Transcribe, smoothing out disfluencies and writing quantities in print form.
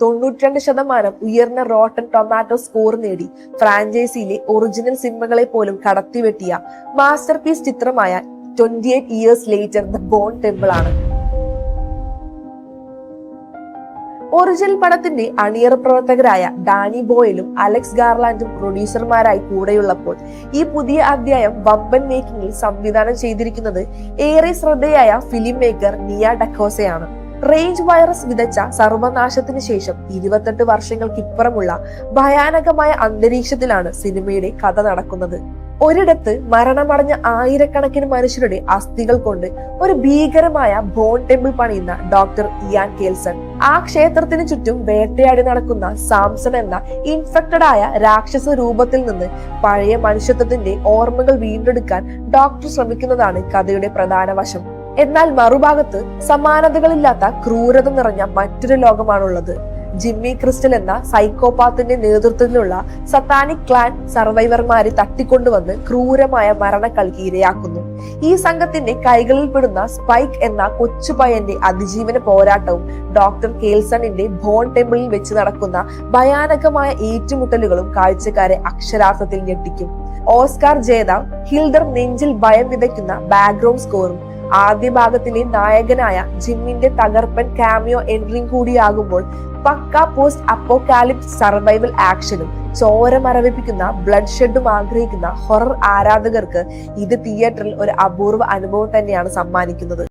92% ഉയർന്ന rotten tomato score നേടി ഫ്രാഞ്ചൈസിയിലെ original സിനിമകളെ പോലും കടത്തിവെട്ടിയ മാസ്റ്റർ പീസ് ചിത്രമായ 28 years later the bone temple ആണ്. ഒറിജിനൽ പടത്തിന്റെ അണിയറ പ്രവർത്തകരായ ഡാനി ബോയലും അലക്സ് ഗാർലാൻഡും പ്രൊഡ്യൂസർമാരായി കൂടെയുള്ളപ്പോൾ ഈ പുതിയ അധ്യായം വമ്പൻ മേക്കിംഗിൽ സംവിധാനം ചെയ്തിരിക്കുന്നത് ഏറെ ശ്രദ്ധേയായ ഫിലിം മേക്കർ നിയ ഡക്കോസയാണ്. റേഞ്ച് വൈറസ് വിതച്ച സർവനാശത്തിന് ശേഷം 28 വർഷങ്ങൾക്കിപ്പുറമുള്ള ഭയാനകമായ അന്തരീക്ഷത്തിലാണ് സിനിമയുടെ കഥ നടക്കുന്നത്. ഒരിടത്ത് മരണമടഞ്ഞ ആയിരക്കണക്കിന് മനുഷ്യരുടെ അസ്ഥികൾ കൊണ്ട് ഒരു ഭീകരമായ ബോൺ ടെമ്പിൾ പണിയുന്ന ഡോക്ടർ ഇയാൻ കേൽസൺ ആ ക്ഷേത്രത്തിന് ചുറ്റും വേട്ടയാടി നടക്കുന്ന സാംസൺ എന്ന ഇൻഫെക്റ്റഡ് ആയ രാക്ഷസ രൂപത്തിൽ നിന്ന് പഴയ മനുഷ്യത്വത്തിന്റെ ഓർമ്മകൾ വീണ്ടെടുക്കാൻ ഡോക്ടർ ശ്രമിക്കുന്നതാണ് കഥയുടെ പ്രധാന വശം. എന്നാൽ മറുഭാഗത്ത് സമാനതകളില്ലാത്ത ക്രൂരത നിറഞ്ഞ മറ്റൊരു ലോകമാണുള്ളത്. ജിമ്മി ക്രിസ്റ്റൽ എന്ന സൈക്കോപാത്തിന്റെ നേതൃത്വത്തിലുള്ള സത്താനിക് ക്ലാൻ സർവൈവർമാരെ തട്ടിക്കൊണ്ടുവന്ന് ക്രൂരമായ മരണക്കൾക്ക് ഇരയാക്കുന്നു. ഈ സംഘത്തിന്റെ കൈകളിൽ പെടുന്ന സ്പൈക്ക് എന്ന കൊച്ചു പയ്യന്റെ അതിജീവന പോരാട്ടവും ഡോക്ടർ കേൽസണിന്റെ ബോൺ ടെമ്പിളിൽ വെച്ച് നടക്കുന്ന ഭയാനകമായ ഏറ്റുമുട്ടലുകളും കാഴ്ചക്കാരെ അക്ഷരാർത്ഥത്തിൽ ഞെട്ടിക്കും. ഓസ്കാർ ജേതാവ് ഹിൽഡർ നെഞ്ചിൽ ഭയം വിതയ്ക്കുന്ന ബാക്ക്ഗ്രൗണ്ട് സ്കോറും ആദ്യ ഭാഗത്തിലെ നായകനായ ജിമ്മിന്റെ തകർപ്പൻ കാമിയോ എൻട്രിയും കൂടിയാകുമ്പോൾ പക്ക പോസ്റ്റ് അപ്പോകാലിപ്സ് സർവൈവൽ ആക്ഷനും ചോര മരവിപ്പിക്കുന്ന ബ്ലഡ് ഷെഡും ആഗ്രഹിക്കുന്ന ഹൊറർ ആരാധകർക്ക് ഇത് തിയേറ്ററിൽ ഒരു അപൂർവ അനുഭവം തന്നെയാണ് സമ്മാനിക്കുന്നത്.